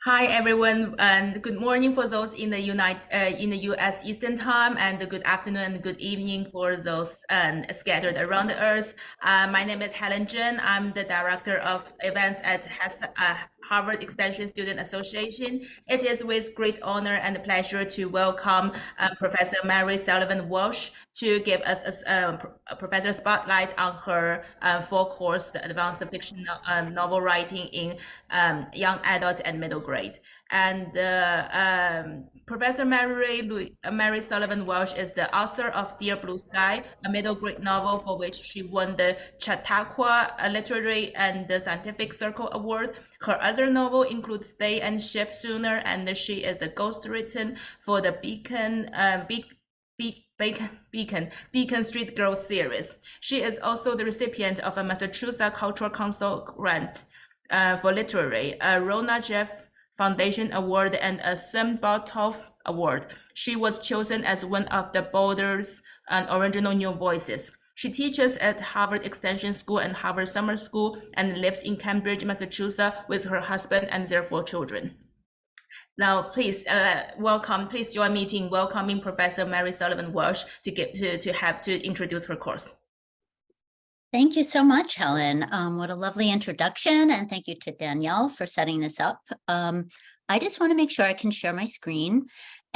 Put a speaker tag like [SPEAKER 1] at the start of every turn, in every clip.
[SPEAKER 1] Hi everyone, and good morning for those in the U.S. Eastern Time, and good afternoon and good evening for those scattered around the Earth. My name is Helen Zhen. I'm the director of events at HESA, Harvard Extension Student Association. It is with great honor and pleasure to welcome Professor Mary Sullivan Walsh to give us a professor spotlight on her full course, the Advanced Fiction Novel Writing in Young Adult and Middle Grade. And Professor Mary Sullivan Walsh is the author of Dear Blue Sky, a middle grade novel for which she won the Chautauqua Literary and the Scientific Circle Award. Her other novel includes Stay and Ship Sooner, and she is the ghostwritten for the Beacon Street Girls series. She is also the recipient of a Massachusetts Cultural Council grant for literary, a Rona Jeff Foundation Award, and a Sam Bartow Award. She was chosen as one of the Boulder's original new voices. She teaches at Harvard Extension School and Harvard Summer School and lives in Cambridge, Massachusetts with her husband and their 4 children. Now, please please join me in welcoming Professor Mary Sullivan Walsh to introduce her course.
[SPEAKER 2] Thank you so much, Helen. What a lovely introduction, and thank you to Danielle for setting this up. I just want to make sure I can share my screen.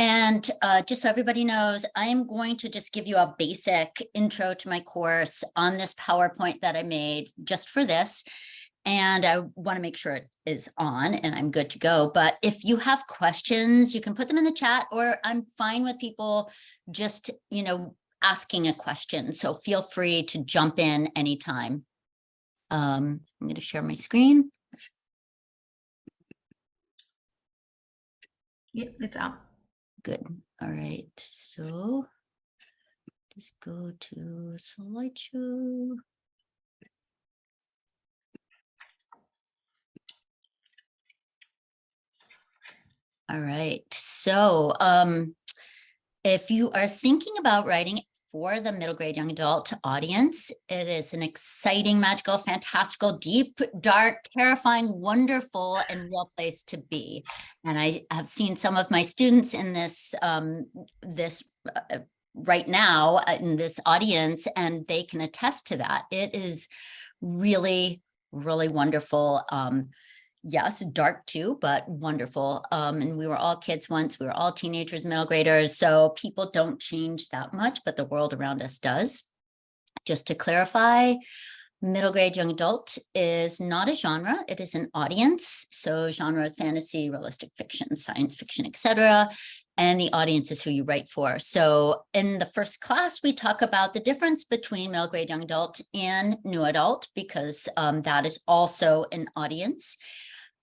[SPEAKER 2] And just so everybody knows, I am going to just give you a basic intro to my course on this PowerPoint that I made just for this. And I want to make sure it is on and I'm good to go. But if you have questions, you can put them in the chat, or I'm fine with people just, asking a question. So feel free to jump in anytime. I'm going to share my screen.
[SPEAKER 1] Yep, it's out.
[SPEAKER 2] Good. All right. So just go to slideshow. All right. So if you are thinking about writing for the middle grade young adult audience, it is an exciting, magical, fantastical, deep, dark, terrifying, wonderful, and real place to be. And I have seen some of my students in this right now in this audience, and they can attest to that. It is really, really wonderful. Yes, dark too, but wonderful. And we were all kids once. We were all teenagers, middle graders. So people don't change that much, but the world around us does. Just to clarify, middle grade young adult is not a genre. It is an audience. So genre is fantasy, realistic fiction, science fiction, etc. And the audience is who you write for. So in the first class, we talk about the difference between middle grade young adult and new adult, because that is also an audience.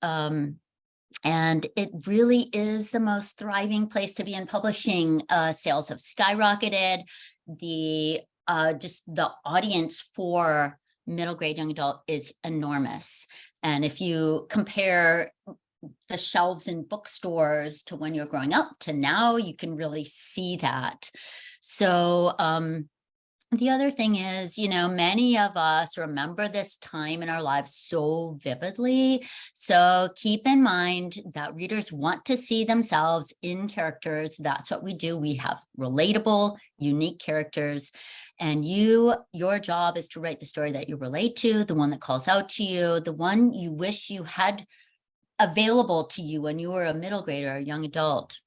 [SPEAKER 2] And it really is the most thriving place to be in publishing. Sales have skyrocketed. Just the audience for middle grade young adult is enormous. And if you compare the shelves in bookstores to when you're growing up to now, you can really see that. So the other thing is, many of us remember this time in our lives so vividly. So keep in mind that readers want to see themselves in characters. That's what we do. We have relatable, unique characters. And your job is to write the story that you relate to, the one that calls out to you, the one you wish you had available to you when you were a middle grader or a young adult.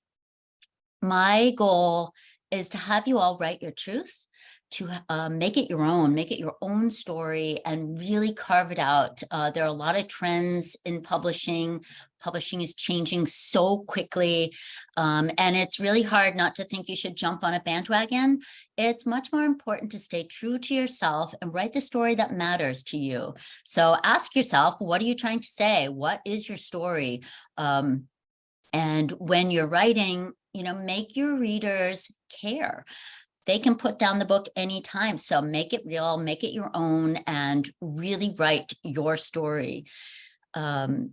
[SPEAKER 2] My goal is to have you all write your truth, to make it your own story, and really carve it out. There are a lot of trends in publishing. Publishing is changing so quickly, and it's really hard not to think you should jump on a bandwagon. It's much more important to stay true to yourself and write the story that matters to you. So ask yourself, what are you trying to say? What is your story? And when you're writing, make your readers care. They can put down the book anytime. So make it real, make it your own, and really write your story. And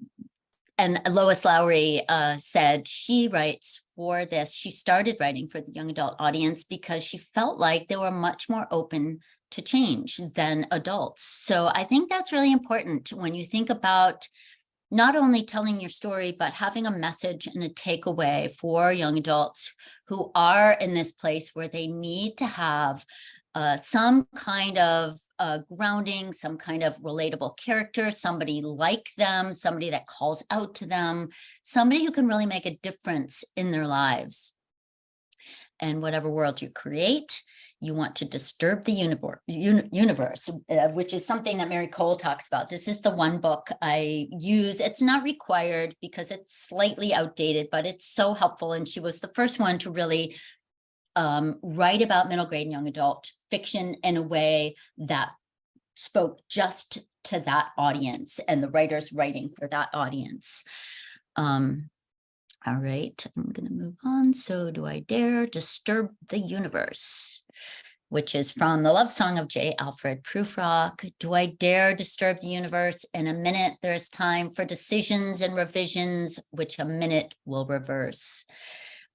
[SPEAKER 2] Lois Lowry said she writes for this. She started writing for the young adult audience because she felt like they were much more open to change than adults. So I think that's really important when you think about not only telling your story, but having a message and a takeaway for young adults who are in this place where they need to have some kind of grounding, some kind of relatable character, somebody like them, somebody that calls out to them, somebody who can really make a difference in their lives. And whatever world you create, you want to disturb the universe, which is something that Mary Cole talks about. This is the one book I use. It's not required because it's slightly outdated, but it's so helpful. And she was the first one to really write about middle grade and young adult fiction in a way that spoke just to that audience and the writers writing for that audience. All right, I'm going to move on. So do I dare disturb the universe, which is from the love song of J. Alfred Prufrock. Do I dare disturb the universe? In a minute, there's time for decisions and revisions, which a minute will reverse.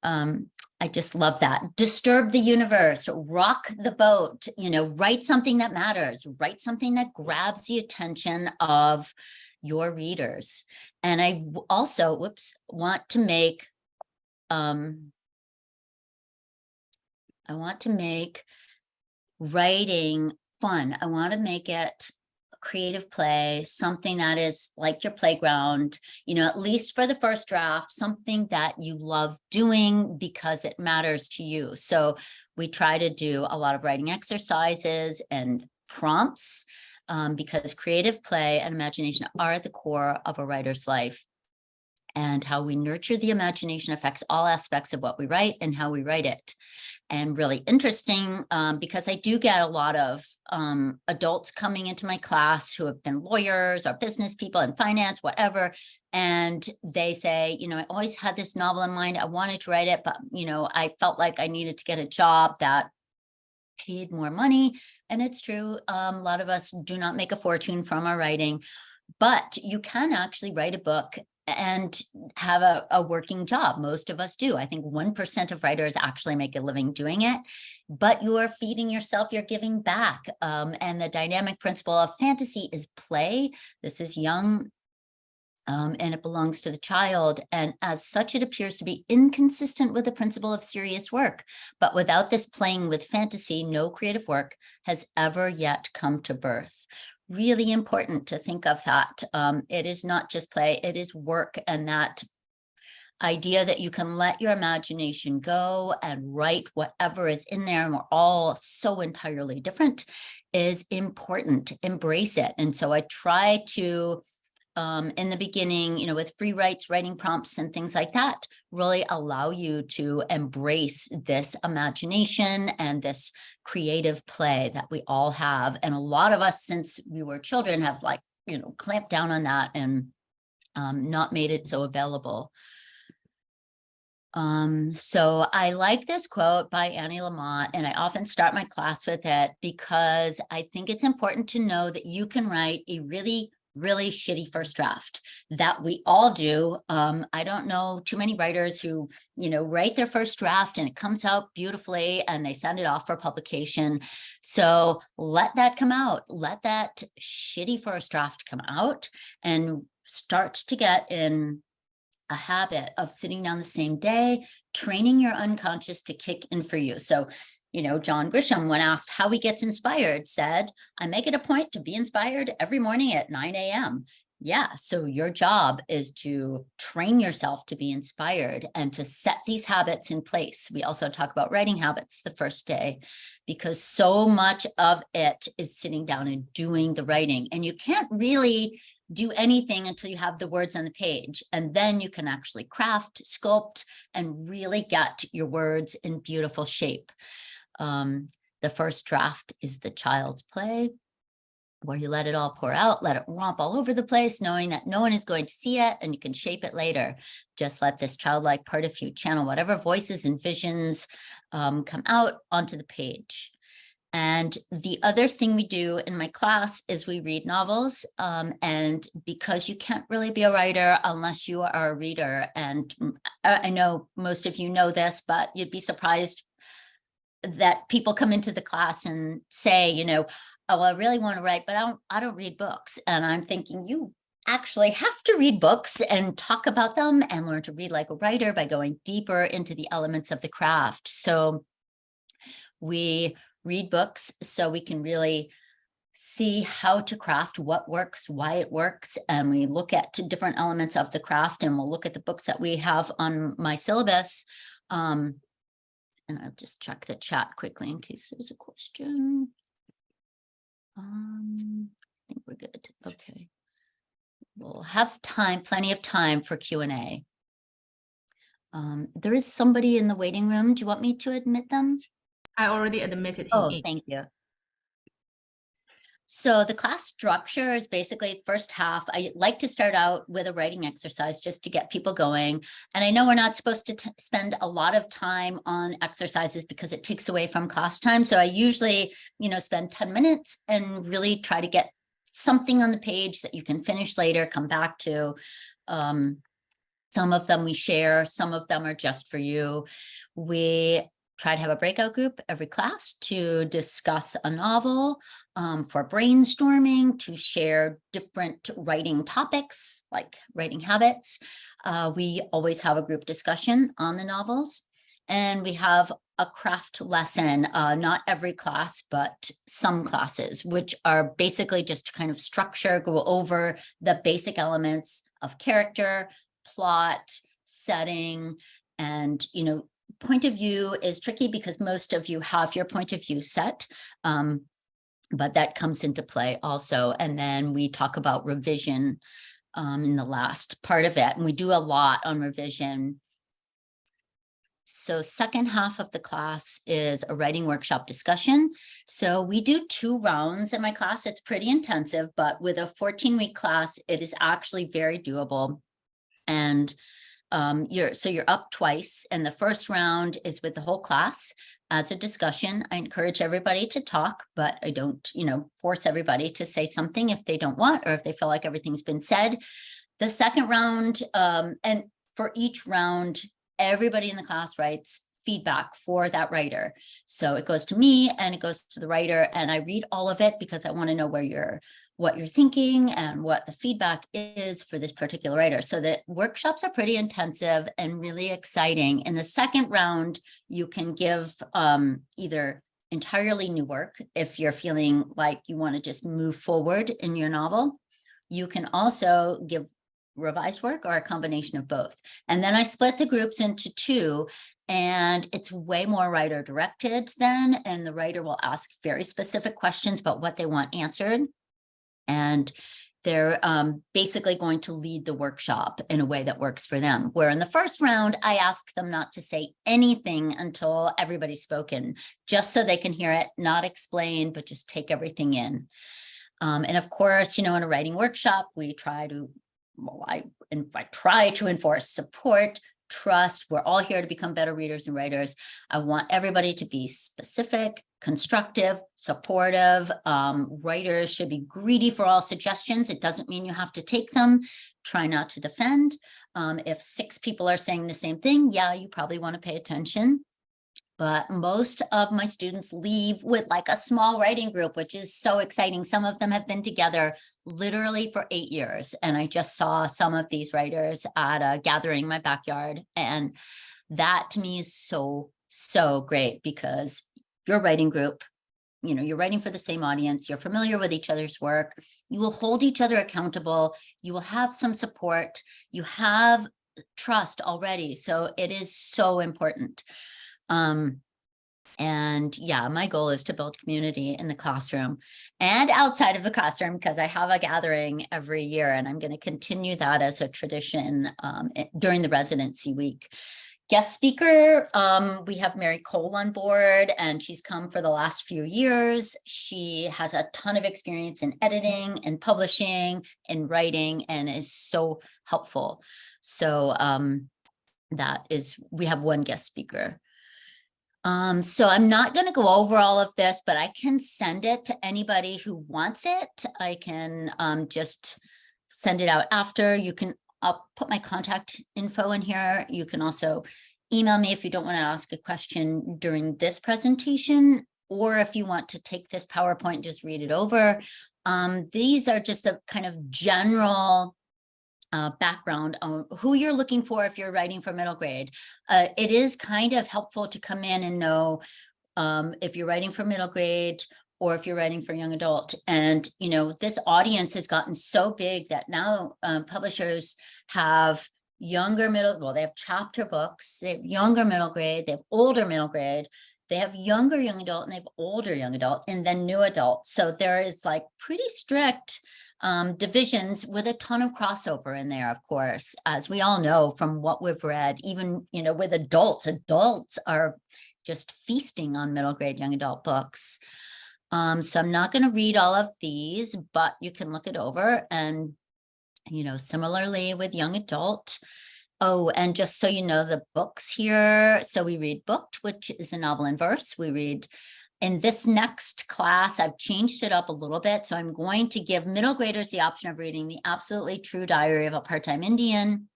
[SPEAKER 2] I just love that. Disturb the universe, rock the boat, write something that matters, write something that grabs the attention of your readers. And I also, want to make writing fun. I want to make it a creative play, something that is like your playground, at least for the first draft, something that you love doing because it matters to you. So we try to do a lot of writing exercises and prompts because creative play and imagination are at the core of a writer's life. And how we nurture the imagination affects all aspects of what we write and how we write it. And really interesting because I do get a lot of adults coming into my class who have been lawyers or business people in finance, whatever. And they say, I always had this novel in mind. I wanted to write it, but, I felt like I needed to get a job that paid more money. And it's true. A lot of us do not make a fortune from our writing, but you can actually write a book and have a working job. Most of us do. I think 1% of writers actually make a living doing it, but you are feeding yourself, you're giving back. And the dynamic principle of fantasy is play. This is young, and it belongs to the child. And as such, it appears to be inconsistent with the principle of serious work. But without this playing with fantasy, no creative work has ever yet come to birth. Really important to think of that. It is not just play, it is work. And that idea that you can let your imagination go and write whatever is in there, and we're all so entirely different, is important. Embrace it. And so I try to, in the beginning, with free writes, writing prompts and things like that, really allow you to embrace this imagination and this creative play that we all have. And a lot of us, since we were children, have clamped down on that and not made it so available. So I like this quote by Annie Lamott, and I often start my class with it because I think it's important to know that you can write a really shitty first draft. That we all do. I don't know too many writers who, write their first draft and it comes out beautifully and they send it off for publication. So let that come out. Let that shitty first draft come out and start to get in a habit of sitting down the same day, training your unconscious to kick in for you. So, John Grisham, when asked how he gets inspired, said, I make it a point to be inspired every morning at 9 a.m. Yeah, so your job is to train yourself to be inspired and to set these habits in place. We also talk about writing habits the first day, because so much of it is sitting down and doing the writing. And you can't really do anything until you have the words on the page. And then you can actually craft, sculpt, and really get your words in beautiful shape. The first draft is the child's play, where you let it all pour out, let it romp all over the place, knowing that no one is going to see it and you can shape it later. Just let this childlike part of you channel whatever voices and visions come out onto the page. And the other thing we do in my class is we read novels. And because you can't really be a writer unless you are a reader. And I know most of you know this, but you'd be surprised that people come into the class and say, oh, I really want to write, but I don't read books. And I'm thinking, you actually have to read books and talk about them and learn to read like a writer by going deeper into the elements of the craft. So we read books so we can really see how to craft, what works, why it works. And we look at different elements of the craft, and we'll look at the books that we have on my syllabus. And I'll just check the chat quickly in case there's a question. I think we're good. Okay. We'll have time, plenty of time for Q&A. There is somebody in the waiting room. Do you want me to admit them?
[SPEAKER 1] I already admitted him
[SPEAKER 2] Oh,
[SPEAKER 1] in.
[SPEAKER 2] thank you. So the class structure is basically first half. I like to start out with a writing exercise just to get people going. And I know we're not supposed to spend a lot of time on exercises because it takes away from class time. So I usually, spend 10 minutes and really try to get something on the page that you can finish later, come back to. Some of them we share, some of them are just for you. We try to have a breakout group every class to discuss a novel, for brainstorming, to share different writing topics like writing habits. We always have a group discussion on the novels, and we have a craft lesson, not every class, but some classes, which are basically just to kind of structure, go over the basic elements of character, plot, setting, and, point of view is tricky because most of you have your point of view set, but that comes into play also. And then we talk about revision in the last part of it, and we do a lot on revision. So second half of the class is a writing workshop discussion. So we do 2 rounds in my class. It's pretty intensive, but with a 14-week class, it is actually very doable. And you're up twice, and the first round is with the whole class as a discussion. I encourage everybody to talk, but I don't, force everybody to say something if they don't want, or if they feel like everything's been said. The second round, and for each round, everybody in the class writes feedback for that writer. So it goes to me and it goes to the writer, and I read all of it because I want to know what you're thinking and what the feedback is for this particular writer. So the workshops are pretty intensive and really exciting. In the second round, you can give either entirely new work if you're feeling like you want to just move forward in your novel. You can also give revised work or a combination of both. And then I split the groups into 2, and it's way more writer directed then, and the writer will ask very specific questions about what they want answered. And they're basically going to lead the workshop in a way that works for them. Where in the first round, I ask them not to say anything until everybody's spoken, just so they can hear it, not explain, but just take everything in. And of course, in a writing workshop, we try to, I try to enforce support, trust. We're all here to become better readers and writers. I want everybody to be specific, constructive, supportive. Writers should be greedy for all suggestions. It doesn't mean you have to take them. Try not to defend. If 6 people are saying the same thing, yeah, you probably want to pay attention. But most of my students leave with like a small writing group, which is so exciting. Some of them have been together literally for 8 years. And I just saw some of these writers at a gathering in my backyard. And that to me is so, so great, because your writing group, you're writing for the same audience, you're familiar with each other's work, you will hold each other accountable, you will have some support, you have trust already. So it is so important. And yeah, my goal is to build community in the classroom and outside of the classroom, because I have a gathering every year, and I'm going to continue that as a tradition during the residency week. Guest speaker, we have Mary Cole on board, and she's come for the last few years. She has a ton of experience in editing and publishing and writing, and is so helpful. So we have one guest speaker. So I'm not going to go over all of this, but I can send it to anybody who wants it. I can just send it out after. I'll put my contact info in here. You can also email me if you don't want to ask a question during this presentation, or if you want to take this PowerPoint, just read it over. These are just the kind of general background on who you're looking for if you're writing for middle grade. It is kind of helpful to come in and know if you're writing for middle grade or if you're writing for young adult. And, this audience has gotten so big that now publishers have they have chapter books, they have younger middle grade, they have older middle grade, they have younger young adult, and they have older young adult, and then new adult. So there is like pretty strict divisions with a ton of crossover in there, of course, as we all know from what we've read. Even, with adults are just feasting on middle grade young adult books. So I'm not going to read all of these, but you can look it over. And, similarly with young adult. Oh, and just so you know, the books here. So we read Booked, which is a novel in verse. We read in this next class, I've changed it up a little bit. So I'm going to give middle graders the option of reading The Absolutely True Diary of a Part-Time Indian,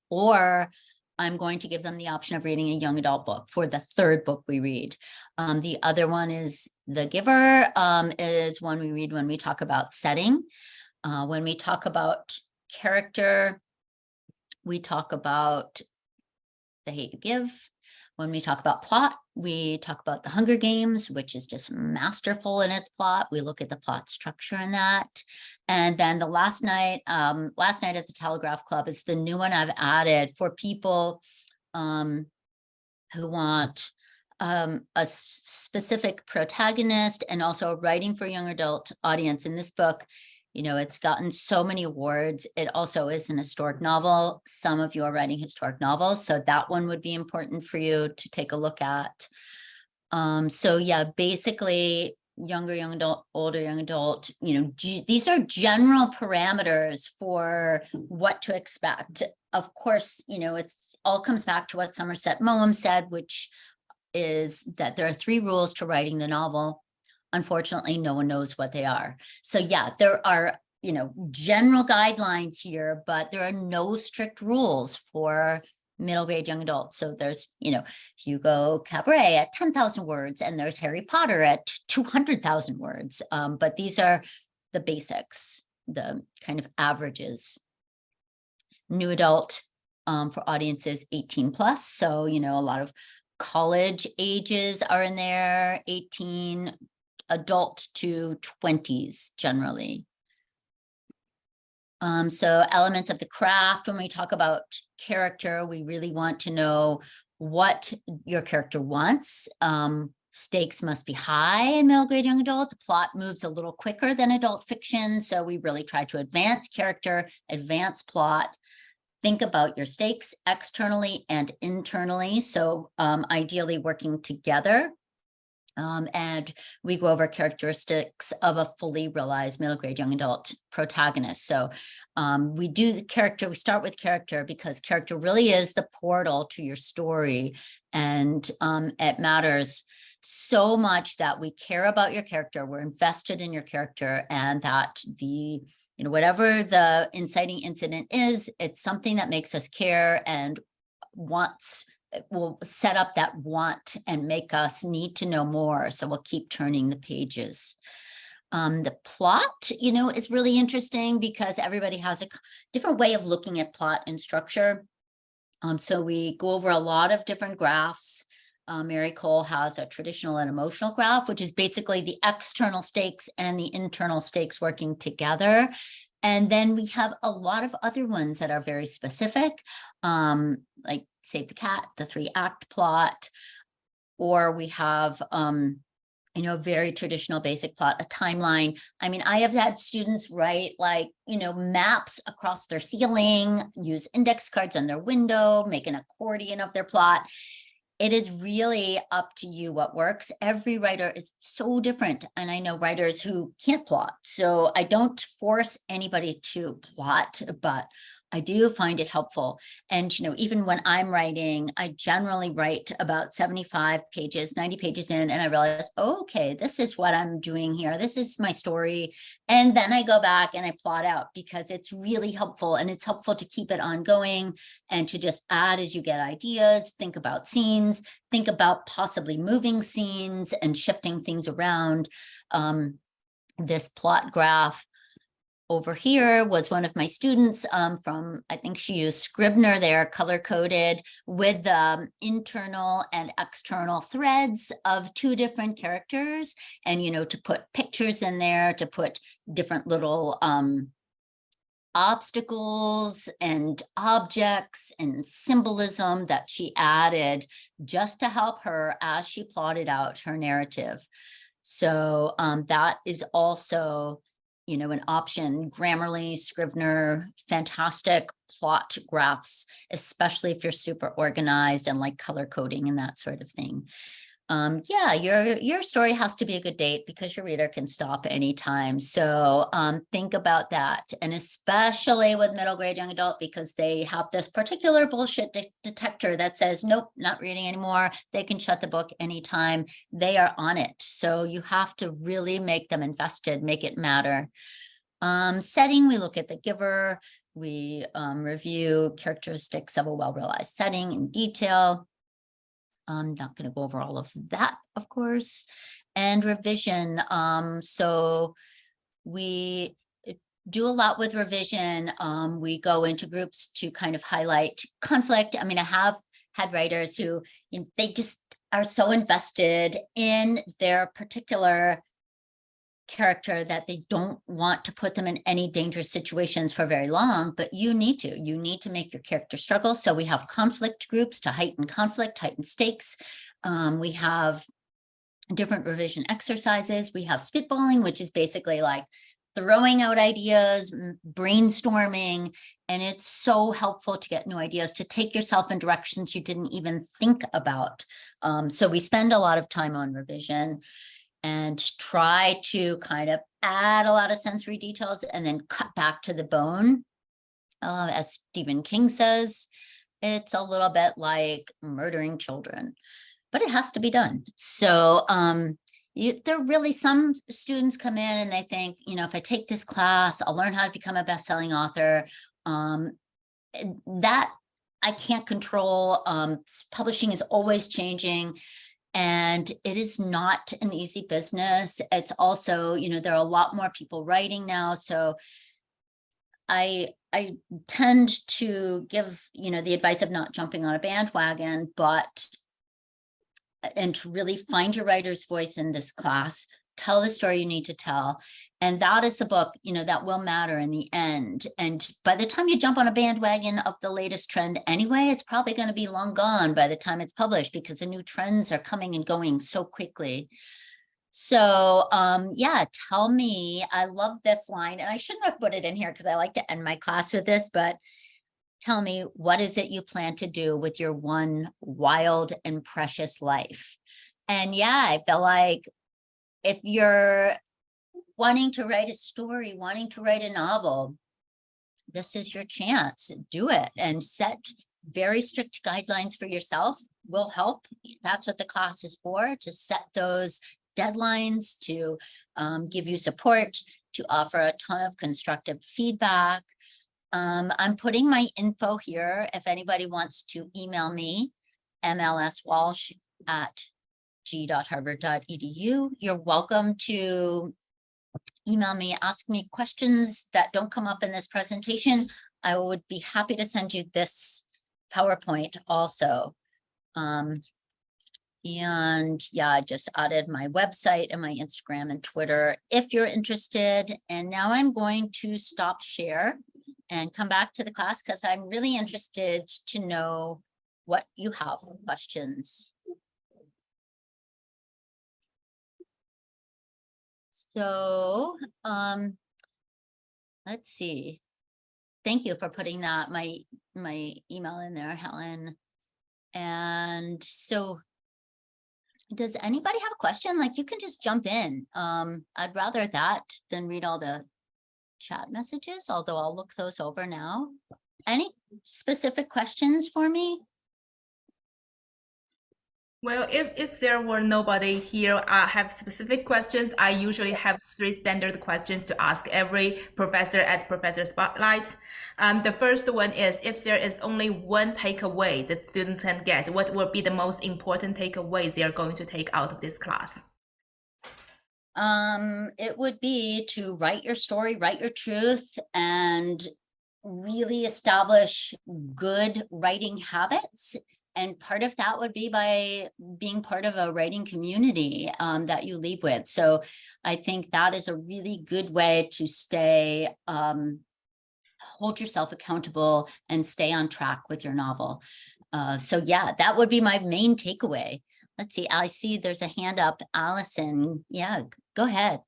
[SPEAKER 2] or I'm going to give them the option of reading a young adult book for the third book we read. The other one is The Giver, is one we read when we talk about setting. When we talk about character, we talk about The Hate You Give. When we talk about plot, we talk about The Hunger Games, which is just masterful in its plot. We look at the plot structure in that. And then the last night at the Telegraph Club is the new one I've added for people who want a specific protagonist and also writing for young adult audience. In this book, it's gotten so many awards. It also is an historic novel. Some of you are writing historic novels, so that one would be important for you to take a look at. So yeah, basically younger young adult, older young adult, these are general parameters for what to expect. Of course, it's all comes back to what Somerset Maugham said, which is that there are 3 rules to writing the novel. Unfortunately, no one knows what they are. So yeah, there are, general guidelines here, but there are no strict rules for middle grade young adults. So there's, Hugo Cabret at 10,000 words, and there's Harry Potter at 200,000 words. But these are the basics, the kind of averages. New adult for audiences 18 plus. So, a lot of college ages are in there, 18 adult to 20s generally. So elements of the craft, when we talk about character, we really want to know what your character wants. Stakes must be high in middle grade young adult. The plot moves a little quicker than adult fiction. So we really try to advance character, advance plot. Think about your stakes externally and internally. So ideally working together. And we go over characteristics of a fully realized middle grade young adult protagonist. So we start with character because character really is the portal to your story. And it matters so much that we care about your character, we're invested in your character, and that whatever the inciting incident is, it's something that makes us care and will set up that want and make us need to know more. So we'll keep turning the pages. The plot, is really interesting because everybody has a different way of looking at plot and structure. So we go over a lot of different graphs. Mary Cole has a traditional and emotional graph, which is basically the external stakes and the internal stakes working together. And then we have a lot of other ones that are very specific, like Save the Cat, the 3-act plot, or we have, very traditional basic plot, a timeline. I mean, I have had students write maps across their ceiling, use index cards on their window, make an accordion of their plot. It is really up to you what works. Every writer is so different. And I know writers who can't plot. So I don't force anybody to plot, but I do find it helpful. And, even when I'm writing, I generally write about 75 pages, 90 pages in, and I realize, okay, this is what I'm doing here. This is my story. And then I go back and I plot out because it's really helpful. And it's helpful to keep it ongoing and to just add as you get ideas, think about scenes, think about possibly moving scenes and shifting things around. This plot graph over here was one of my students from, I think she used Scrivener there, color-coded with internal and external threads of 2 different characters. And, you know, to put pictures in there, to put different little obstacles and objects and symbolism that she added just to help her as she plotted out her narrative. So that is also, you know, an option. Grammarly, Scrivener, fantastic plot graphs, especially if you're super organized and like color coding and that sort of thing. Yeah, your story has to be a good date because your reader can stop anytime. So think about that. And especially with middle grade young adult, because they have this particular bullshit detector that says, nope, not reading anymore. They can shut the book anytime. They are on it. So you have to really make them invested, make it matter. Setting, we look at the giver. We review characteristics of a well-realized setting in detail. I'm not going to go over all of that, of course. And revision. So we do a lot with revision. We go into groups to kind of highlight conflict. I mean, I have had writers who, you know, they just are so invested in their particular character that they don't want to put them in any dangerous situations for very long, but you need to make your character struggle. So we have conflict groups to heighten conflict, heighten stakes. We have different revision exercises. We have spitballing, which is basically like throwing out ideas, brainstorming, and it's so helpful to get new ideas, to take yourself in directions you didn't even think about. So we spend a lot of time on revision and try to kind of add a lot of sensory details and then cut back to the bone. As Stephen King says, it's a little bit like murdering children, but it has to be done. So there really, some students come in and they think, you know, if I take this class, I'll learn how to become a best-selling author. That I can't control. Publishing is always changing. And it is not an easy business. It's also, you know, there are a lot more people writing now. So I tend to give, you know, the advice of not jumping on a bandwagon, and to really find your writer's voice in this class, tell the story you need to tell. And that is the book, you know, that will matter in the end. And by the time you jump on a bandwagon of the latest trend anyway, it's probably going to be long gone by the time it's published, because the new trends are coming and going so quickly. So yeah, tell me, I love this line, and I shouldn't have put it in here because I like to end my class with this, but tell me, what is it you plan to do with your one wild and precious life? And yeah, I feel like if you're wanting to write a story, wanting to write a novel, this is your chance. Do it and set very strict guidelines for yourself. Will help. That's what the class is for, to set those deadlines, to give you support, to offer a ton of constructive feedback. I'm putting my info here. If anybody wants to email me, mlswalsh@g.harvard.edu. You're welcome to email me, ask me questions that don't come up in this presentation. I would be happy to send you this PowerPoint also. And yeah, I just added my website and my Instagram and Twitter if you're interested. And now I'm going to stop share and come back to the class because I'm really interested to know what you have for questions. So let's see. Thank you for putting that, my email in there, Helen. And so does anybody have a question? Like, you can just jump in. I'd rather that than read all the chat messages, although I'll look those over now. Any specific questions for me?
[SPEAKER 1] Well, if there were nobody here have specific questions, I usually have 3 standard questions to ask every professor at Professor Spotlight. The first one is, if there is only one takeaway that students can get, what will be the most important takeaway they are going to take out of this class?
[SPEAKER 2] It would be to write your story, write your truth, and really establish good writing habits. And part of that would be by being part of a writing community that you lead with. So I think that is a really good way to stay, hold yourself accountable and stay on track with your novel. So yeah, that would be my main takeaway. Let's see, I see there's a hand up. Allison, yeah, go ahead.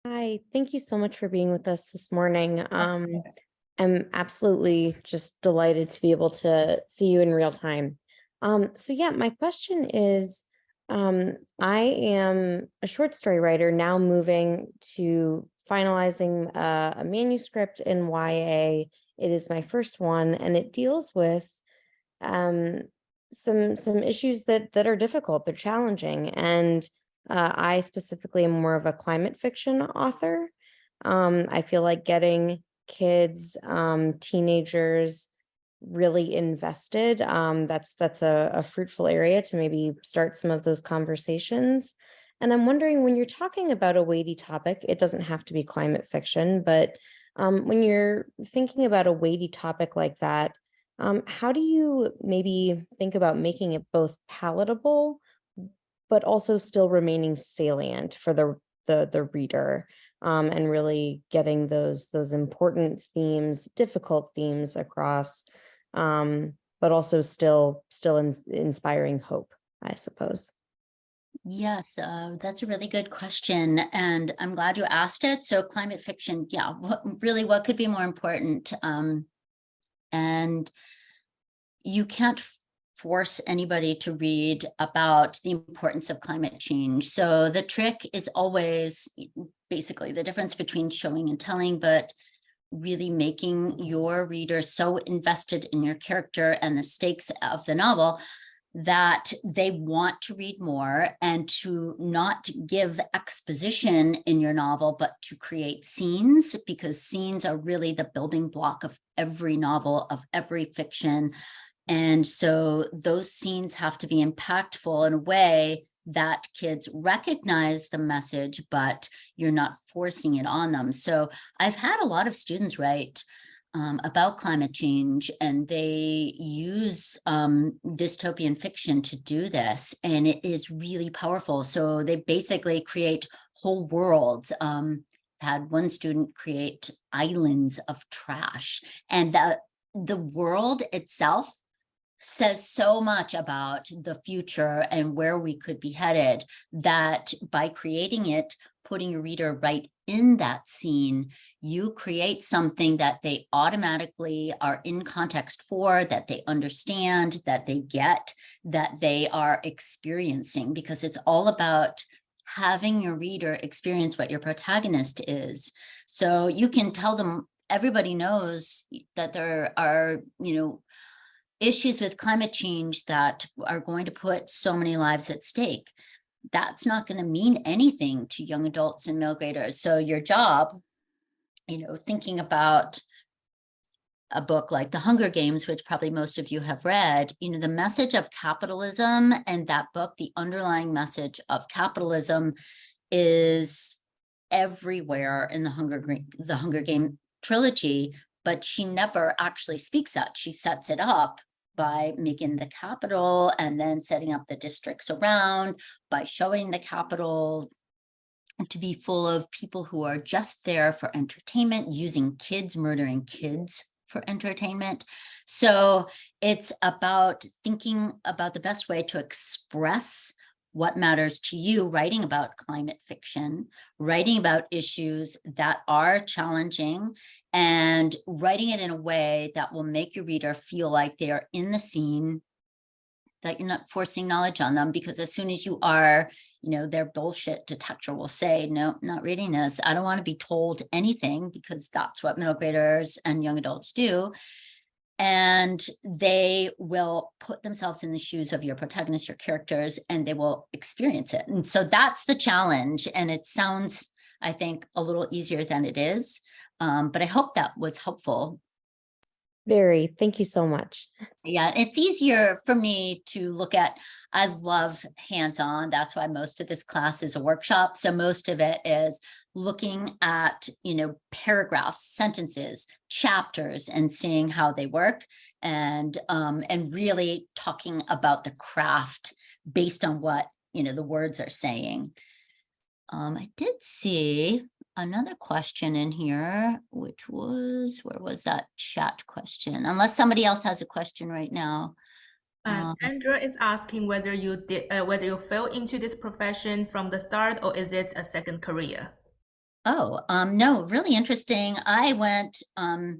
[SPEAKER 3] Hi, thank you so much for being with us this morning. I'm absolutely just delighted to be able to see you in real time. So yeah, my question is, I am a short story writer now moving to finalizing a manuscript in YA. It is my first one, and it deals with um, some issues that are difficult. They're challenging, and I specifically am more of a climate fiction author. I feel like getting kids, teenagers really invested. That's a fruitful area to maybe start some of those conversations. And I'm wondering, when you're talking about a weighty topic, it doesn't have to be climate fiction, but when you're thinking about a weighty topic like that, how do you maybe think about making it both palatable, but also still remaining salient for the reader, and really getting those important themes, difficult themes across, but also still inspiring hope, I suppose.
[SPEAKER 2] Yes, that's a really good question, and I'm glad you asked it. So climate fiction, yeah, what could be more important? And you can't force anybody to read about the importance of climate change. So the trick is always basically the difference between showing and telling, but really making your reader so invested in your character and the stakes of the novel that they want to read more, and to not give exposition in your novel, but to create scenes, because scenes are really the building block of every novel, of every fiction. And so those scenes have to be impactful in a way that kids recognize the message, but you're not forcing it on them. So I've had a lot of students write about climate change, and they use dystopian fiction to do this, and it is really powerful. So they basically create whole worlds. Had one student create islands of trash, and the world itself says so much about the future and where we could be headed, that by creating it, putting your reader right in that scene, you create something that they automatically are in context for, that they understand, that they get, that they are experiencing, because it's all about having your reader experience what your protagonist is. So you can tell them, everybody knows that there are, issues with climate change that are going to put so many lives at stake. That's not going to mean anything to young adults and middle graders. So your job, thinking about a book like The Hunger Games, which probably most of you have read, the message of capitalism, and that book, the underlying message of capitalism, is everywhere in the Hunger Game trilogy, but she never actually speaks that. She sets it up by making the capital and then setting up the districts around, by showing the capital to be full of people who are just there for entertainment, using kids, murdering kids for entertainment. So it's about thinking about the best way to express what matters to you, writing about climate fiction, writing about issues that are challenging, and writing it in a way that will make your reader feel like they are in the scene, that you're not forcing knowledge on them. Because as soon as you are, their bullshit detector will say, no, not reading this. I don't want to be told anything, because that's what middle graders and young adults do. And they will put themselves in the shoes of your protagonist, your characters, and they will experience it. And so that's the challenge. And it sounds, I think, a little easier than it is. But I hope that was helpful.
[SPEAKER 3] Very. Thank you so much.
[SPEAKER 2] Yeah, it's easier for me to look at. I love hands-on. That's why most of this class is a workshop. So most of it is looking at, paragraphs, sentences, chapters, and seeing how they work, and really talking about the craft based on what, the words are saying. I did see another question in here, which was, where was that chat question? Unless somebody else has a question right now.
[SPEAKER 1] Andrea is asking whether whether you fell into this profession from the start, or is it a second career?
[SPEAKER 2] No, really interesting. I went to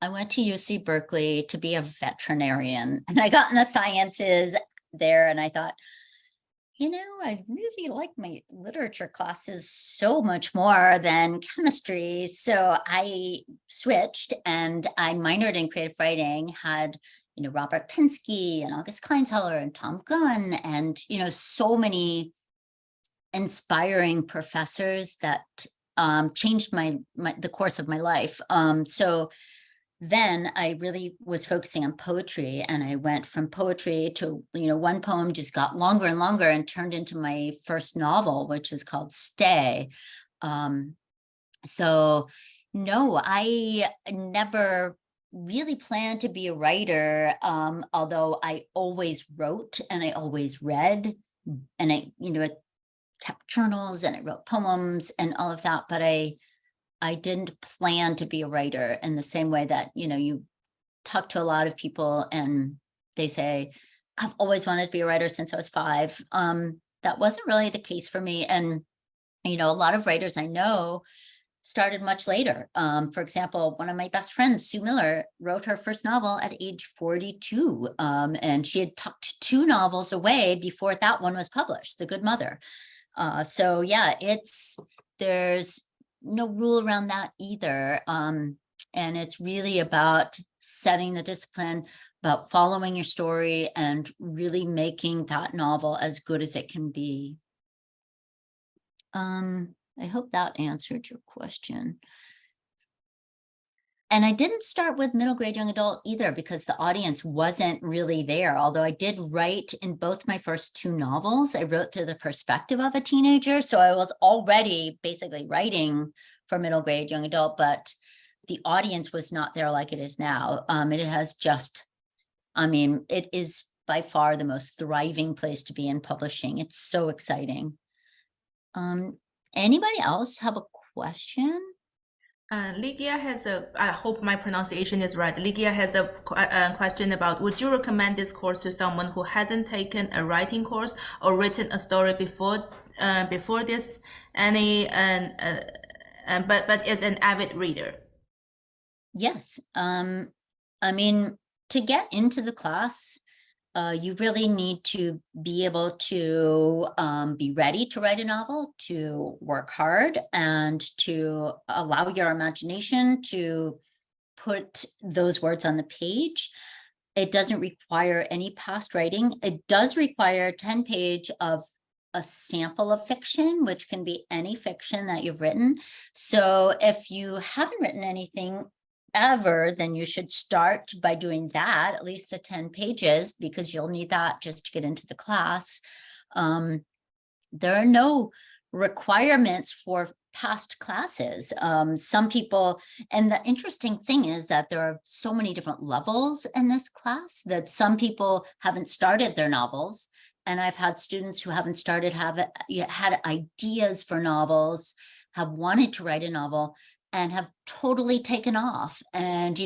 [SPEAKER 2] UC Berkeley to be a veterinarian, and I got in the sciences there, and I thought, I really like my literature classes so much more than chemistry. So I switched and I minored in creative writing, had, Robert Pinsky and August Kleinteller and Tom Gunn, and, so many inspiring professors that changed the course of my life. So then I really was focusing on poetry, and I went from poetry to, one poem just got longer and longer and turned into my first novel, which was called Stay. So no, I never really planned to be a writer, although I always wrote and I always read, and I kept journals and I wrote poems and all of that, but I didn't plan to be a writer in the same way that, you talk to a lot of people and they say, I've always wanted to be a writer since I was 5. That wasn't really the case for me. And, a lot of writers I know started much later. For example, one of my best friends, Sue Miller, wrote her first novel at age 42. And she had tucked 2 novels away before that one was published, The Good Mother. So yeah, there's no rule around that either. And it's really about setting the discipline, about following your story and really making that novel as good as it can be. I hope that answered your question. And I didn't start with middle grade young adult either, because the audience wasn't really there. Although I did write in both my first 2 novels, I wrote through the perspective of a teenager. So I was already basically writing for middle grade young adult, but the audience was not there like it is now. It has just, it is by far the most thriving place to be in publishing. It's so exciting. Anybody else have a question?
[SPEAKER 1] Ligia has I hope my pronunciation is right. Ligia has a question about, would you recommend this course to someone who hasn't taken a writing course or written a story before this, but is an avid reader?
[SPEAKER 2] Yes. To get into the class, you really need to be able to be ready to write a novel, to work hard, and to allow your imagination to put those words on the page. It doesn't require any past writing. It does require 10-page of a sample of fiction, which can be any fiction that you've written. So if you haven't written anything ever, then you should start by doing that, at least the 10 pages, because you'll need that just to get into the class. There are no requirements for past classes. Some people, and the interesting thing is that there are so many different levels in this class that some people haven't started their novels. And I've had students who haven't started, had ideas for novels, have wanted to write a novel, and have totally taken off and,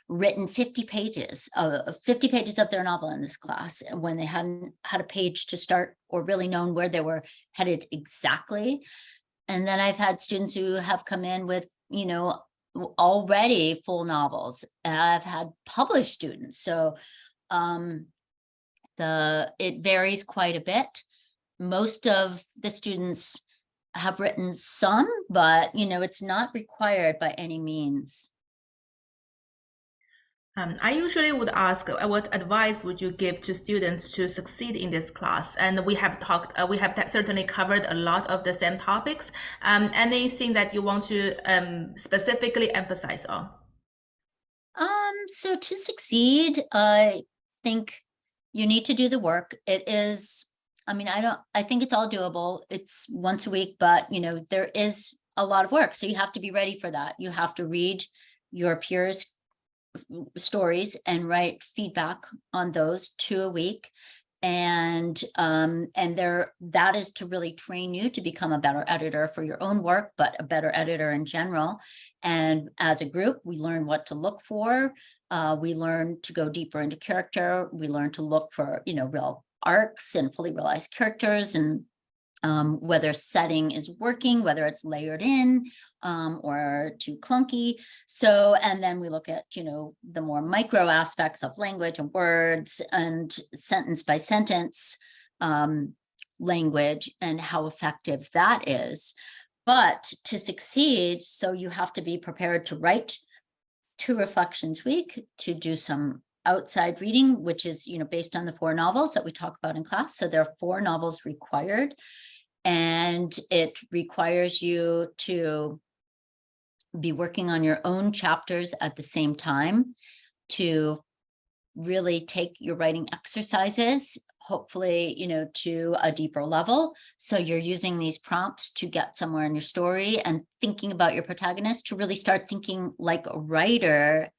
[SPEAKER 2] written 50 pages of their novel in this class when they hadn't had a page to start or really known where they were headed exactly. And then I've had students who have come in with, already full novels. And I've had published students. So it varies quite a bit. Most of the students have written some, but it's not required by any means.
[SPEAKER 1] I usually would ask, what advice would you give to students to succeed in this class? And we have certainly covered a lot of the same topics. Anything that you want to specifically emphasize on?
[SPEAKER 2] So to succeed, I think you need to do the work. It is, I mean, I think it's all doable. It's once a week, but you know, there is a lot of work. So you have to be ready for that. You have to read your peers' stories and write feedback on those 2 a week. And that is to really train you to become a better editor for your own work, but a better editor in general. And as a group, we learn what to look for. We learn to go deeper into character. We learn to look for, you know, real arcs and fully realized characters, and whether setting is working, whether it's layered in or too clunky. So, and then we look at, you know, the more micro aspects of language and words and sentence by sentence language and how effective that is. But to succeed, so you have to be prepared to write 2 reflections a week, to do some outside reading, which is, you know, based on the 4 novels that we talk about in class. So there are 4 novels required, and it requires you to be working on your own chapters at the same time, to really take your writing exercises, hopefully, you know, to a deeper level. So you're using these prompts to get somewhere in your story and thinking about your protagonist, to really start thinking like a writer,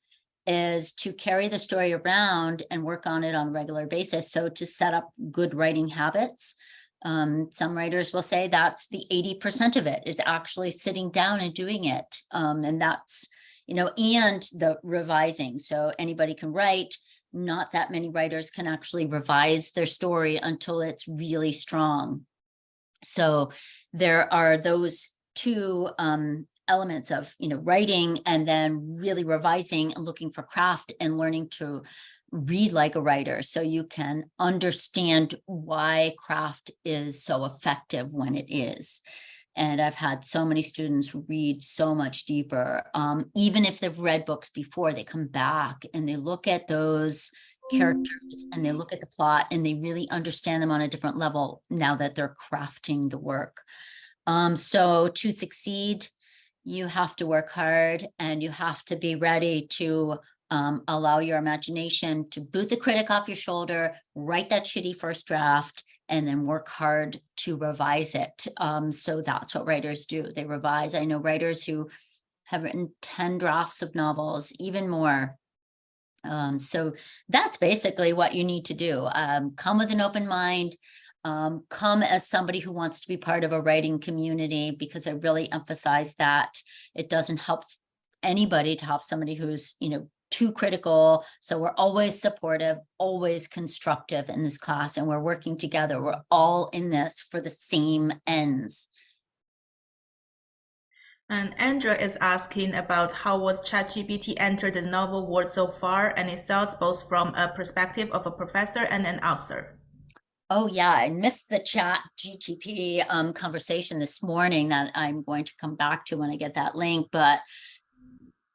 [SPEAKER 2] is to carry the story around and work on it on a regular basis. So to set up good writing habits. Some writers will say that's the 80% of it, is actually sitting down and doing it. And that's, you know, and the revising. So anybody can write. Not that many writers can actually revise their story until it's really strong. So there are those 2 elements of, you know, writing and then really revising and looking for craft and learning to read like a writer, so you can understand why craft is so effective when it is. And I've had so many students read so much deeper. Even if they've read books before, they come back and they look at those characters and they look at the plot and they really understand them on a different level now that they're crafting the work. So to succeed, you have to work hard and you have to be ready to allow your imagination to boot the critic off your shoulder, write that shitty first draft, and then work hard to revise it. So that's what writers do. They revise. I know writers who have written 10 drafts of novels, even more. So that's basically what you need to do. Come with an open mind. Come as somebody who wants to be part of a writing community, because I really emphasize that it doesn't help anybody to have somebody who's, you know, too critical. So we're always supportive, always constructive in this class, and we're working together. We're all in this for the same ends.
[SPEAKER 1] And Andrea is asking about how was ChatGPT entered the novel world so far, and its thoughts both from a perspective of a professor and an author.
[SPEAKER 2] Oh yeah, I missed the chat GTP conversation this morning that I'm going to come back to when I get that link. But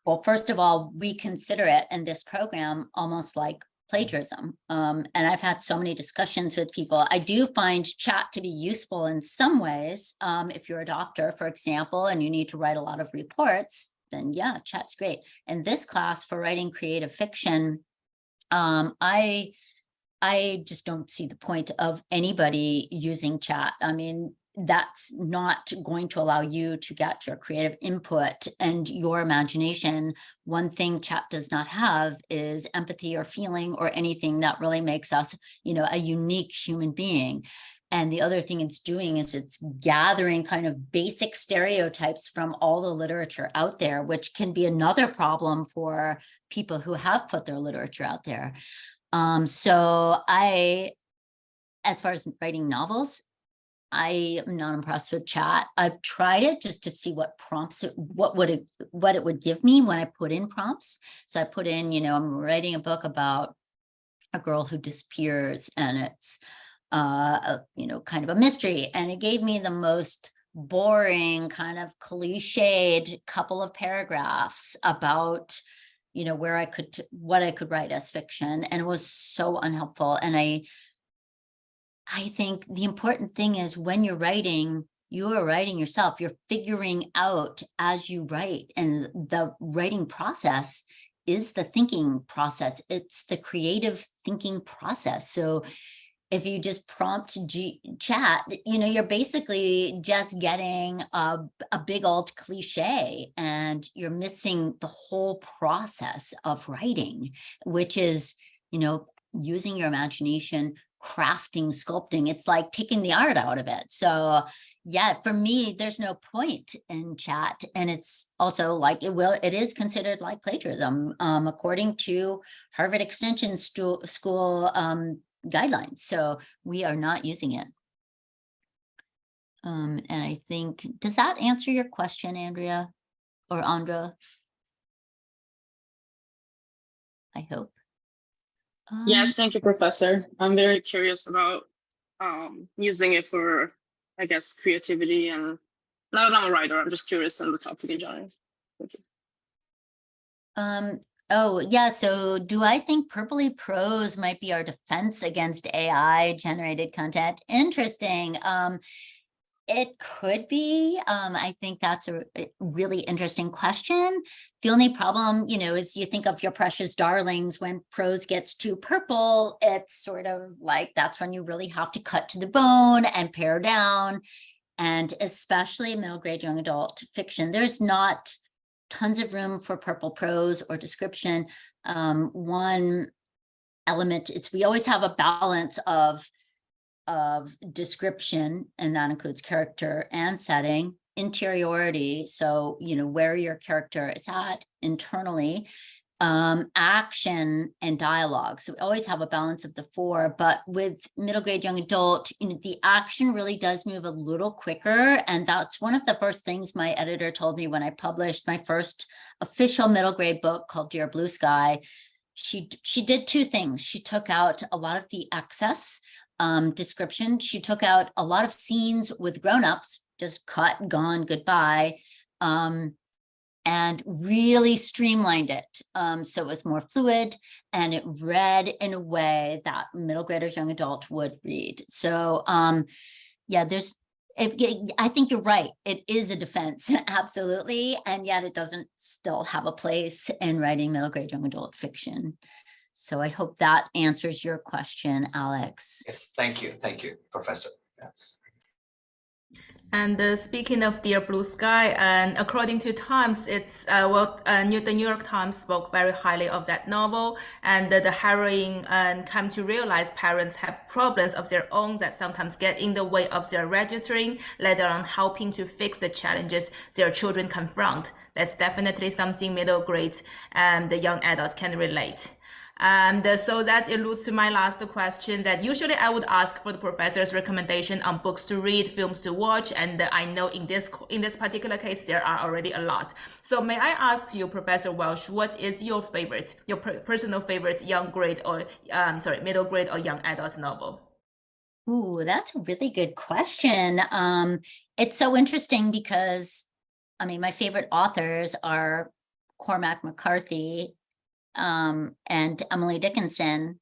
[SPEAKER 2] well, first of all, we consider it in this program almost like plagiarism. And I've had so many discussions with people. I do find chat to be useful in some ways. If you're a doctor, for example, and you need to write a lot of reports, then yeah, chat's great. In this class for writing creative fiction, I just don't see the point of anybody using chat. I mean, that's not going to allow you to get your creative input and your imagination. One thing chat does not have is empathy or feeling or anything that really makes us, you know, a unique human being. And the other thing it's doing is it's gathering kind of basic stereotypes from all the literature out there, which can be another problem for people who have put their literature out there. So as far as writing novels, I am not impressed with chat. I've tried it just to see what prompts, what it would give me when I put in prompts. So I put in, you know, I'm writing a book about a girl who disappears, and it's, you know, kind of a mystery. And it gave me the most boring kind of cliched couple of paragraphs about, you know, what I could write as fiction. And it was so unhelpful. And I think the important thing is when you're writing, you are writing yourself. You're figuring out as you write, and the writing process is the thinking process. It's the creative thinking process. So if you just prompt chat, you're basically just getting a big old cliche, and you're missing the whole process of writing, which is, using your imagination, crafting, sculpting. It's like taking the art out of it. So yeah, for me, there's no point in chat. And it's also like, it is considered like plagiarism, according to Harvard Extension School guidelines. So we are not using it. And I think, does that answer your question, Andrea or Andra? I hope.
[SPEAKER 4] Yes, thank you, Professor. I'm very curious about using it for, I guess, creativity, and not that I'm a writer, I'm just curious on the topic in general. Thank you.
[SPEAKER 2] Oh, yeah. So do I think purpley prose might be our defense against AI generated content? Interesting. It could be. I think that's a really interesting question. The only problem, is you think of your precious darlings, when prose gets too purple, it's sort of like, that's when you really have to cut to the bone and pare down. And especially middle grade young adult fiction, there's not tons of room for purple prose or description. One element, we always have a balance of description, and that includes character and setting, interiority, so where your character is at internally, action and dialogue. So we always have a balance of the four, but with middle grade young adult, the action really does move a little quicker. And that's one of the first things my editor told me when I published my first official middle grade book called Dear Blue Sky. She did two things. She took out a lot of the excess description. She took out a lot of scenes with grown-ups, just cut, gone, goodbye, and really streamlined it. So it was more fluid, and it read in a way that middle graders, young adult would read. So yeah, I think you're right. It is a defense, absolutely. And yet it doesn't still have a place in writing middle grade young adult fiction. So I hope that answers your question, Alex.
[SPEAKER 5] Yes, thank you, Professor. Yes.
[SPEAKER 1] And speaking of Dear Blue Sky, and according to Times, it's the New York Times spoke very highly of that novel, and the heroine come to realize parents have problems of their own that sometimes get in the way of their registering, let alone helping to fix the challenges their children confront. That's definitely something middle grade and the young adult can relate. And so that alludes to my last question, that usually I would ask for the professor's recommendation on books to read, films to watch, and I know in this particular case there are already a lot. So may I ask you, Professor Walsh, what is your favorite, your personal favorite middle grade or young adult novel?
[SPEAKER 2] Ooh, that's a really good question. It's so interesting because, my favorite authors are Cormac McCarthy and Emily Dickinson.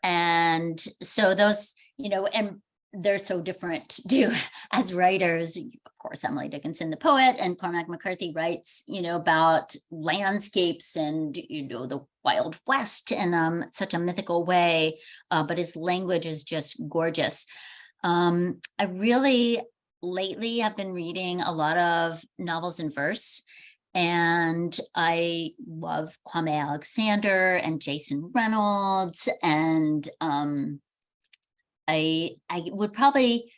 [SPEAKER 2] And so those, and they're so different too as writers. Of course, Emily Dickinson, the poet, and Cormac McCarthy writes, about landscapes and, the Wild West in such a mythical way, but his language is just gorgeous. I really lately have been reading a lot of novels in verse. And I love Kwame Alexander and Jason Reynolds, and I would probably,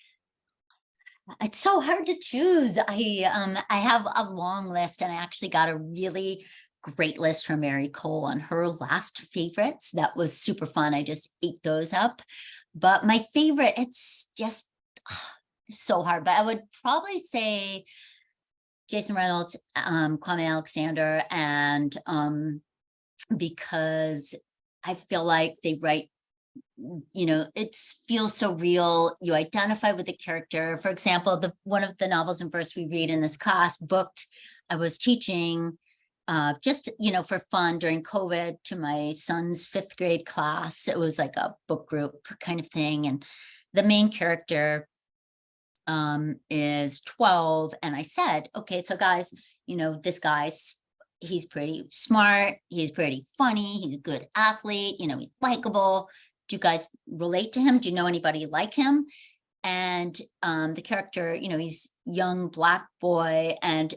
[SPEAKER 2] it's so hard to choose. I have a long list, and I actually got a really great list from Mary Cole on her last favorites. That was super fun. I just ate those up. But my favorite, it's just so hard, but I would probably say Jason Reynolds, Kwame Alexander, and because I feel like they write, it feels so real. You identify with the character. For example, one of the novels in verse we read in this class, Booked, I was teaching just, for fun during COVID to my son's 5th grade class. It was like a book group kind of thing. And the main character is 12, and I said, okay, so guys, this guy's he's pretty smart, he's pretty funny, he's a good athlete, you know, he's likable. Do you guys relate to him? Do you know anybody like him? And the character, you know, he's young Black boy, and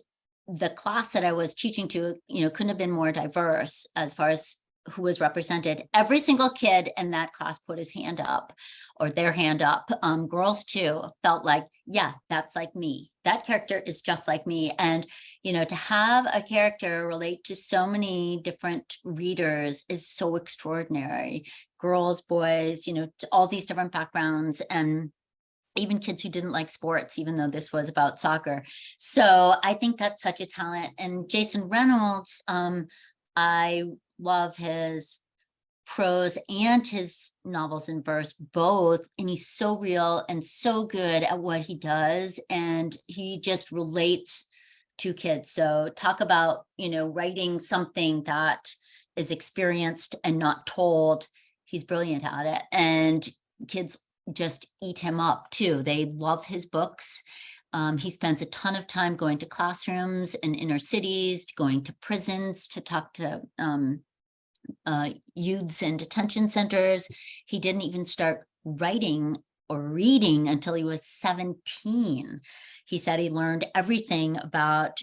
[SPEAKER 2] the class that I was teaching to, you know, couldn't have been more diverse as far as who was represented. Every single kid in that class put his hand up, or their hand up. Girls too felt like, yeah, that's like me. That character is just like me. And, you know, to have a character relate to so many different readers is so extraordinary. Girls, boys, you know, all these different backgrounds, and even kids who didn't like sports, even though this was about soccer. So I think that's such a talent. And Jason Reynolds, I love his prose and his novels in verse both, and he's so real and so good at what he does, and he just relates to kids. So talk about, you know, writing something that is experienced and not told. He's brilliant at it, and kids just eat him up too. They love his books. He spends a ton of time going to classrooms in inner cities, going to prisons to talk to youths in detention centers. He didn't even start writing or reading until he was 17. He said he learned everything about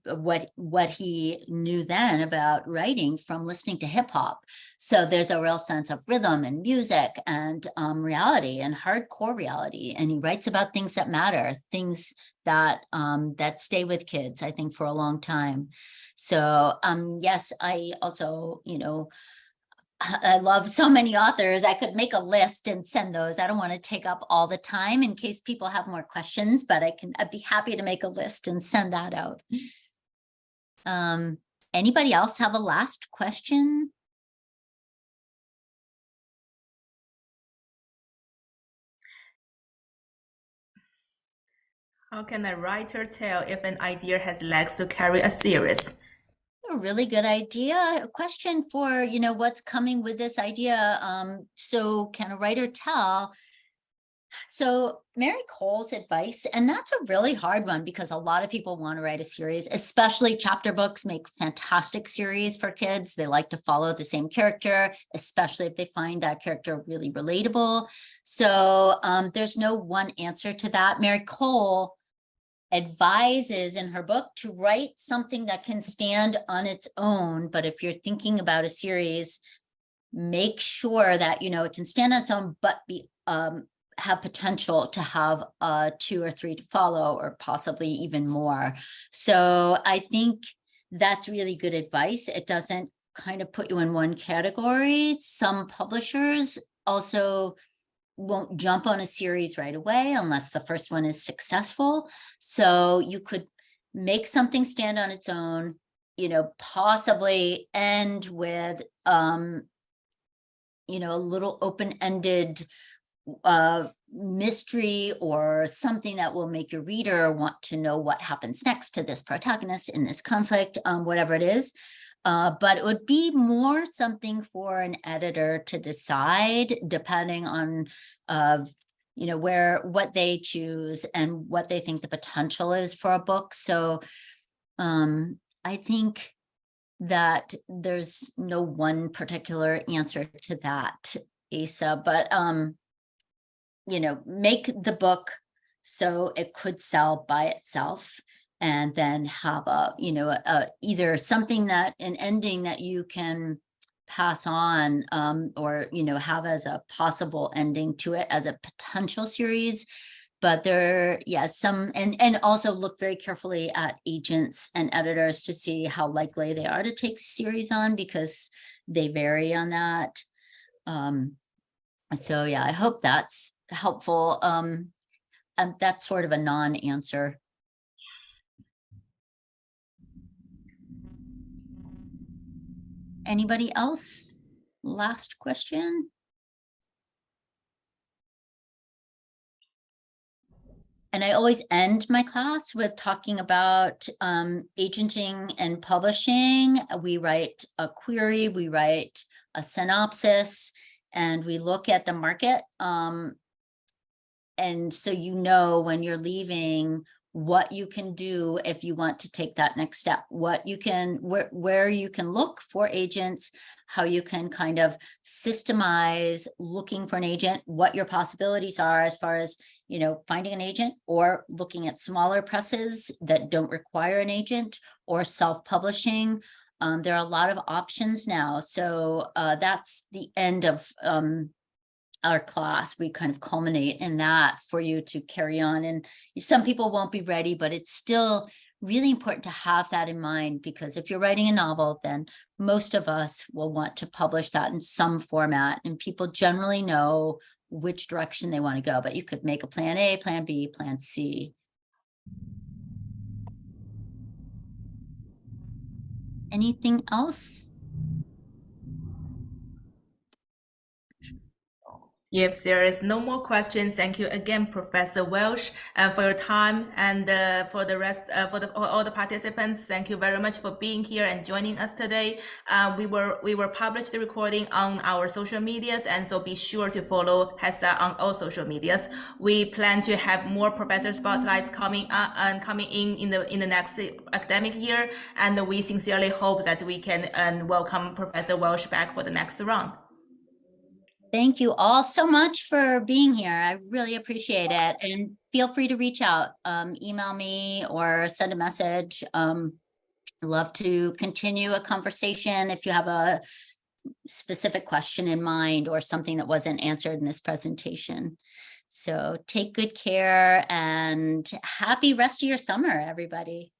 [SPEAKER 2] what he knew then about writing from listening to hip hop. So there's a real sense of rhythm and music and reality and hardcore reality. And he writes about things that matter, things that that stay with kids, I think, for a long time. So yes, I also, you know, I love so many authors. I could make a list and send those. I don't want to take up all the time in case people have more questions, but I'd be happy to make a list and send that out. Anybody else have a last question?
[SPEAKER 1] How can a writer tell if an idea has legs to carry a series?
[SPEAKER 2] A really good idea. A question for, you know, what's coming with this idea. So can a writer tell? So Mary Cole's advice, and that's a really hard one because a lot of people want to write a series, especially chapter books make fantastic series for kids. They like to follow the same character, especially if they find that character really relatable. So there's no one answer to that. Mary Cole advises in her book to write something that can stand on its own. But if you're thinking about a series, make sure that, you know, it can stand on its own, but be have potential to have 2 or 3 to follow, or possibly even more. So I think that's really good advice. It doesn't kind of put you in one category. Some publishers also won't jump on a series right away unless the first one is successful. So you could make something stand on its own, you know, possibly end with, you know, a little open-ended mystery or something that will make your reader want to know what happens next to this protagonist in this conflict, whatever it is. But it would be more something for an editor to decide, depending on, you know, what they choose and what they think the potential is for a book. So I think that there's no one particular answer to that, HESA, but you know, make the book so it could sell by itself, and then have a, you know, either something that, an ending that you can pass on, or, you know, have as a possible ending to it as a potential series. But there, yeah, some, and also look very carefully at agents and editors to see how likely they are to take series on, because they vary on that. So yeah, I hope that's helpful. And that's sort of a non-answer. Anybody else? Last question? And I always end my class with talking about agenting and publishing. We write a query, we write a synopsis, and we look at the market. And so, you know, when you're leaving, what you can do if you want to take that next step, what you can, where you can look for agents, how you can kind of systemize looking for an agent, what your possibilities are as far as, you know, finding an agent or looking at smaller presses that don't require an agent or self-publishing. There are a lot of options now. So that's the end of our class. We kind of culminate in that for you to carry on. And some people won't be ready, but it's still really important to have that in mind, because if you're writing a novel, then most of us will want to publish that in some format, and people generally know which direction they want to go, but you could make a plan A, plan B, plan C. Anything else?
[SPEAKER 1] If there is no more questions, thank you again, Professor Walsh, for your time, and for the rest, for all the participants. Thank you very much for being here and joining us today. We will publish the recording on our social medias, and so be sure to follow HESA on all social medias. We plan to have more professor spotlights coming in the next academic year, and we sincerely hope that we can welcome Professor Walsh back for the next round.
[SPEAKER 2] Thank you all so much for being here. I really appreciate it. And feel free to reach out, email me or send a message. I'd love to continue a conversation if you have a specific question in mind or something that wasn't answered in this presentation. So take good care and happy rest of your summer, everybody.